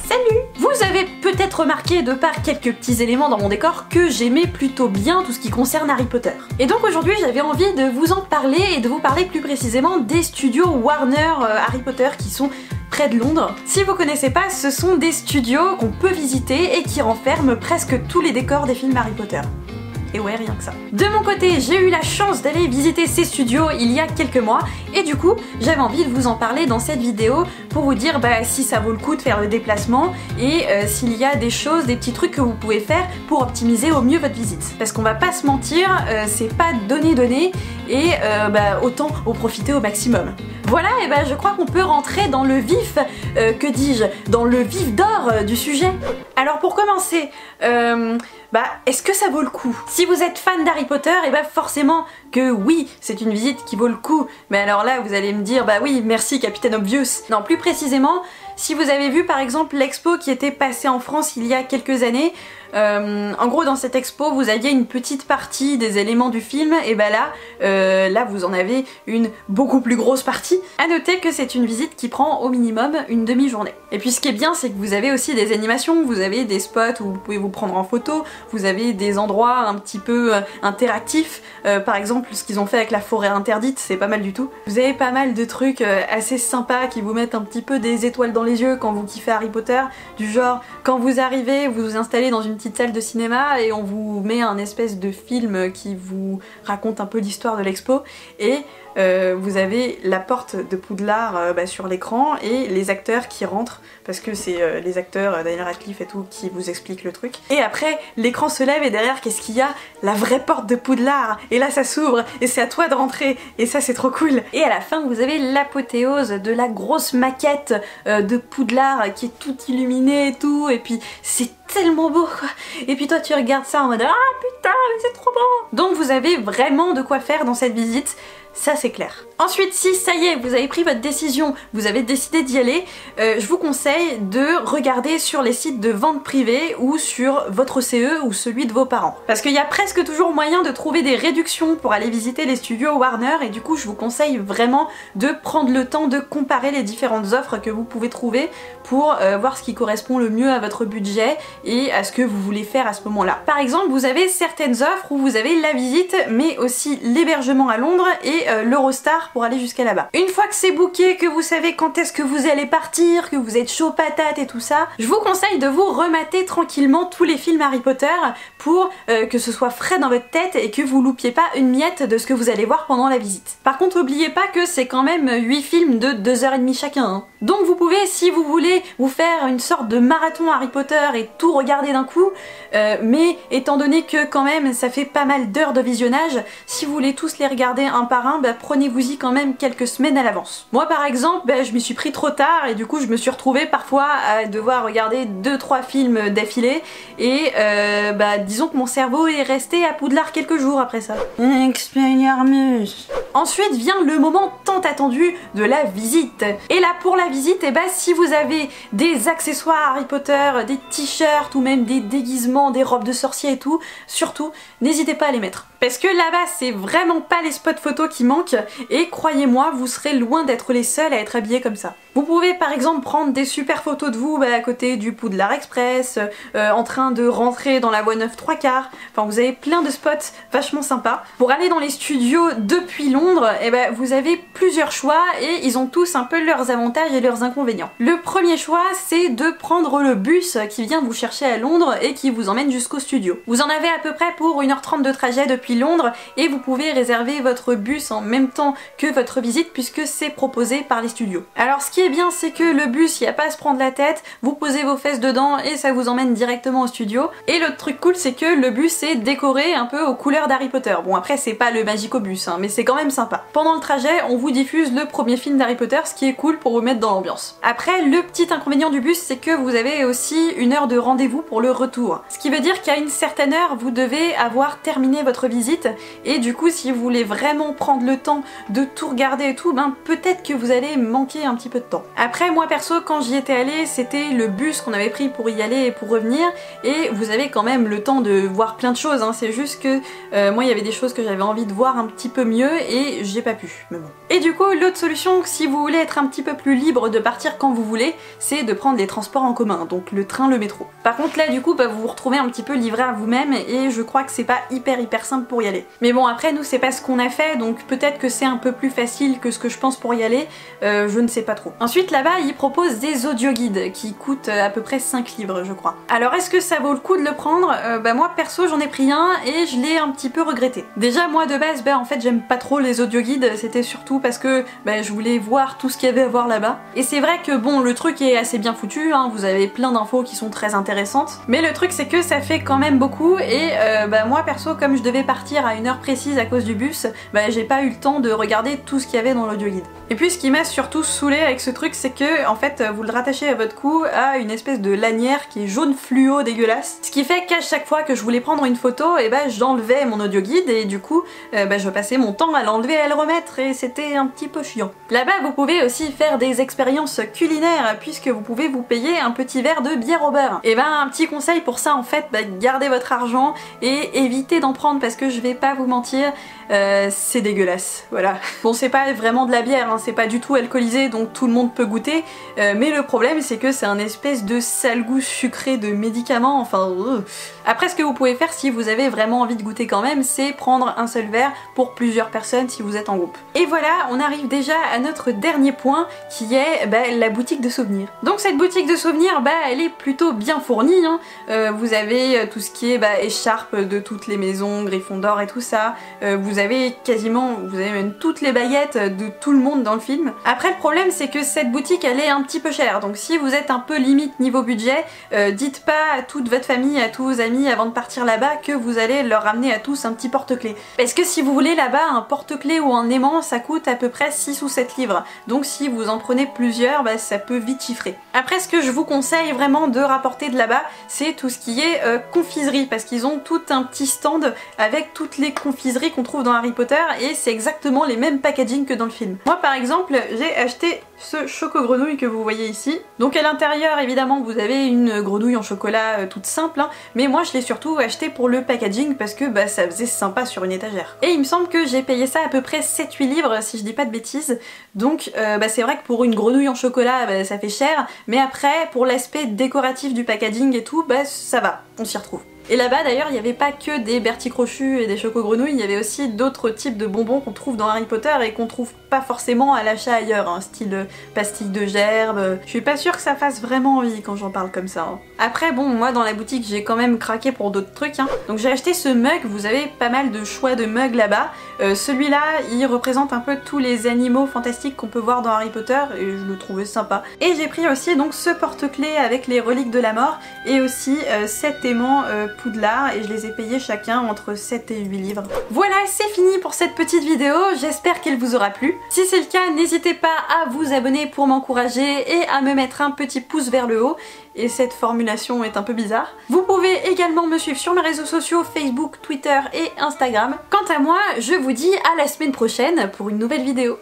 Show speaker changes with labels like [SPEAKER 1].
[SPEAKER 1] Salut! Vous avez peut-être remarqué de par quelques petits éléments dans mon décor que j'aimais plutôt bien tout ce qui concerne Harry Potter. Et donc aujourd'hui j'avais envie de vous en parler et de vous parler plus précisément des studios Warner Harry Potter qui sont près de Londres. Si vous connaissez pas, ce sont des studios qu'on peut visiter et qui renferment presque tous les décors des films Harry Potter. Et ouais, rien que ça. De mon côté, j'ai eu la chance d'aller visiter ces studios il y a quelques mois et du coup, j'avais envie de vous en parler dans cette vidéo pour vous dire si ça vaut le coup de faire le déplacement et s'il y a des choses, des petits trucs que vous pouvez faire pour optimiser au mieux votre visite. Parce qu'on va pas se mentir, c'est pas donné et autant en profiter au maximum. Voilà, et je crois qu'on peut rentrer dans le vif, que dis-je, dans le vif d'or du sujet. Alors pour commencer, est-ce que ça vaut le coup? Si vous êtes fan d'Harry Potter, forcément que oui, c'est une visite qui vaut le coup. Mais alors là, vous allez me dire, oui, merci Captain Obvious. Non, plus précisément, si vous avez vu par exemple l'expo qui était passée en France il y a quelques années, en gros dans cette expo vous aviez une petite partie des éléments du film et là vous en avez une beaucoup plus grosse partie. A noter que c'est une visite qui prend au minimum une demi-journée. Et puis ce qui est bien c'est que vous avez aussi des animations, vous avez des spots où vous pouvez vous prendre en photo, vous avez des endroits un petit peu interactifs, par exemple ce qu'ils ont fait avec la forêt interdite, c'est pas mal du tout. Vous avez pas mal de trucs assez sympas qui vous mettent un petit peu des étoiles dans les yeux quand vous kiffez Harry Potter, du genre quand vous arrivez, vous vous installez dans une petite salle de cinéma et on vous met un espèce de film qui vous raconte un peu l'histoire de l'expo et vous avez la porte de Poudlard sur l'écran et les acteurs qui rentrent parce que c'est les acteurs Daniel Radcliffe et tout qui vous expliquent le truc. Et après l'écran se lève et derrière qu'est-ce qu'il y a? La vraie porte de Poudlard et là ça s'ouvre et c'est à toi de rentrer et ça c'est trop cool. Et à la fin vous avez l'apothéose de la grosse maquette de Poudlard qui est tout illuminée et tout et puis c'est tellement beau quoi. Et puis toi tu regardes ça en mode ah putain mais c'est trop beau. Donc vous avez vraiment de quoi faire dans cette visite. Ça c'est clair. Ensuite, si ça y est, vous avez pris votre décision, vous avez décidé d'y aller, je vous conseille de regarder sur les sites de vente privée ou sur votre CE ou celui de vos parents. Parce qu'il y a presque toujours moyen de trouver des réductions pour aller visiter les studios Warner et du coup je vous conseille vraiment de prendre le temps de comparer les différentes offres que vous pouvez trouver pour voir ce qui correspond le mieux à votre budget et à ce que vous voulez faire à ce moment-là. Par exemple, vous avez certaines offres où vous avez la visite mais aussi l'hébergement à Londres et l'Eurostar pour aller jusqu'à là-bas. Une fois que c'est booké, que vous savez quand est-ce que vous allez partir, que vous êtes chaud patate et tout ça, je vous conseille de vous remater tranquillement tous les films Harry Potter pour que ce soit frais dans votre tête et que vous loupiez pas une miette de ce que vous allez voir pendant la visite. Par contre, n'oubliez pas que c'est quand même 8 films de 2h30 chacun. Hein. Donc vous pouvez, si vous voulez, vous faire une sorte de marathon Harry Potter et tout regarder d'un coup, mais étant donné que quand même ça fait pas mal d'heures de visionnage, si vous voulez tous les regarder un par un, prenez-vous-y quand même quelques semaines à l'avance. Moi par exemple, je m'y suis pris trop tard et du coup je me suis retrouvée parfois à devoir regarder 2-3 films d'affilée et disons que mon cerveau est resté à Poudlard quelques jours après ça. Expelliarmus. Ensuite vient le moment tant attendu de la visite. Et là pour la visite, si vous avez des accessoires Harry Potter, des t-shirts ou même des déguisements, des robes de sorcier et tout, surtout n'hésitez pas à les mettre. Parce que là-bas c'est vraiment pas les spots photos qui manquent et croyez-moi vous serez loin d'être les seuls à être habillés comme ça. Vous pouvez par exemple prendre des super photos de vous à côté du Poudlard Express, en train de rentrer dans la voie 9 3/4, enfin vous avez plein de spots vachement sympas. Pour aller dans les studios depuis Londres, vous avez plusieurs choix et ils ont tous un peu leurs avantages et leurs inconvénients. Le premier choix c'est de prendre le bus qui vient vous chercher à Londres et qui vous emmène jusqu'au studio. Vous en avez à peu près pour 1h30 de trajet depuis Londres et vous pouvez réserver votre bus en même temps que votre visite puisque c'est proposé par les studios. Alors ce qui est bien c'est que le bus, il n'y a pas à se prendre la tête, vous posez vos fesses dedans et ça vous emmène directement au studio. Et l'autre truc cool c'est que le bus est décoré un peu aux couleurs d'Harry Potter. Bon après c'est pas le Magicobus mais c'est quand même sympa. Pendant le trajet on vous diffuse le premier film d'Harry Potter, ce qui est cool pour vous mettre dans l'ambiance. Après le petit inconvénient du bus c'est que vous avez aussi 1 heure de rendez-vous pour le retour. Ce qui veut dire qu'à une certaine heure vous devez avoir terminé votre visite visite, et du coup si vous voulez vraiment prendre le temps de tout regarder et tout, ben peut-être que vous allez manquer un petit peu de temps. Après moi perso quand j'y étais allée, c'était le bus qu'on avait pris pour y aller et pour revenir, et vous avez quand même le temps de voir plein de choses, hein. C'est juste que moi il y avait des choses que j'avais envie de voir un petit peu mieux et j'ai pas pu, mais bon. Et du coup l'autre solution, si vous voulez être un petit peu plus libre de partir quand vous voulez, c'est de prendre les transports en commun, donc le train, le métro. Par contre là du coup bah, vous vous retrouvez un petit peu livré à vous-même, et je crois que c'est pas hyper simple pour y aller. Mais bon après nous c'est pas ce qu'on a fait, donc peut-être que c'est un peu plus facile que ce que je pense pour y aller, je ne sais pas trop. Ensuite là-bas ils proposent des audioguides qui coûtent à peu près 5 livres je crois. Alors est-ce que ça vaut le coup de le prendre? Bah moi perso j'en ai pris un et je l'ai un petit peu regretté. Déjà moi de base bah en fait j'aime pas trop les audioguides, c'était surtout parce que bah, je voulais voir tout ce qu'il y avait à voir là-bas. Et c'est vrai que bon le truc est assez bien foutu, hein, vous avez plein d'infos qui sont très intéressantes, mais le truc c'est que ça fait quand même beaucoup, et bah moi perso comme je devais partir à une heure précise à cause du bus, bah j'ai pas eu le temps de regarder tout ce qu'il y avait dans l'audioguide. Et puis ce qui m'a surtout saoulé avec ce truc c'est que en fait vous le rattachez à votre cou à une espèce de lanière qui est jaune fluo dégueulasse, ce qui fait qu'à chaque fois que je voulais prendre une photo, et bah j'enlevais mon audioguide et du coup bah, je passais mon temps à l'enlever et à le remettre, et c'était un petit peu chiant. Là-bas vous pouvez aussi faire des expériences culinaires puisque vous pouvez vous payer un petit verre de bière au beurre. Et ben un petit conseil pour ça en fait, bah, gardez votre argent et évitez d'en prendre parce que je vais pas vous mentir, c'est dégueulasse, voilà. Bon c'est pas vraiment de la bière, hein, c'est pas du tout alcoolisé donc tout le monde peut goûter, mais le problème c'est que c'est un espèce de sale goût sucré de médicaments, enfin... Après ce que vous pouvez faire si vous avez vraiment envie de goûter quand même, c'est prendre un seul verre pour plusieurs personnes si vous êtes en groupe. Et voilà, on arrive déjà à notre dernier point qui est bah, la boutique de souvenirs. Donc cette boutique de souvenirs, bah, elle est plutôt bien fournie, hein. Vous avez tout ce qui est bah, écharpe de toutes les maisons, Gryffondor et tout ça, vous avez même toutes les baguettes de tout le monde dans le film. Après le problème c'est que cette boutique elle est un petit peu chère, donc si vous êtes un peu limite niveau budget, dites pas à toute votre famille, à tous vos amis avant de partir là-bas que vous allez leur ramener à tous un petit porte-clés. Parce que si vous voulez là-bas un porte-clés ou un aimant ça coûte à peu près 6 ou 7 livres, donc si vous en prenez plusieurs bah, ça peut vite chiffrer. Après ce que je vous conseille vraiment de rapporter de là-bas c'est tout ce qui est confiserie, parce qu'ils ont tout un petit stand avec toutes les confiseries qu'on trouve dans Harry Potter et c'est exactement les mêmes packaging que dans le film. Moi par exemple j'ai acheté ce choco-grenouille que vous voyez ici. Donc à l'intérieur évidemment vous avez une grenouille en chocolat toute simple, hein, mais moi je l'ai surtout acheté pour le packaging parce que bah, ça faisait sympa sur une étagère. Et il me semble que j'ai payé ça à peu près 7-8 livres si je dis pas de bêtises, donc bah, c'est vrai que pour une grenouille en chocolat bah, ça fait cher, mais après pour l'aspect décoratif du packaging et tout, bah ça va, on s'y retrouve. Et là-bas d'ailleurs il n'y avait pas que des Bertie Crochus et des choco-grenouilles, il y avait aussi d'autres types de bonbons qu'on trouve dans Harry Potter et qu'on trouve pas forcément à l'achat ailleurs, hein, style pastilles de gerbe. Je suis pas sûre que ça fasse vraiment envie quand j'en parle comme ça, hein. Après bon moi dans la boutique j'ai quand même craqué pour d'autres trucs, hein. Donc j'ai acheté ce mug, vous avez pas mal de choix de mugs là-bas. Celui-là il représente un peu tous les animaux fantastiques qu'on peut voir dans Harry Potter et je le trouvais sympa. Et j'ai pris aussi donc ce porte-clés avec les reliques de la mort et aussi 7 aimants Poudlard et je les ai payés chacun entre 7 et 8 livres. Voilà, c'est fini pour cette petite vidéo, j'espère qu'elle vous aura plu. Si c'est le cas, n'hésitez pas à vous abonner pour m'encourager et à me mettre un petit pouce vers le haut. Et cette formulation est un peu bizarre. Vous pouvez également me suivre sur mes réseaux sociaux Facebook, Twitter et Instagram. Quant à moi, je vous dis à la semaine prochaine pour une nouvelle vidéo.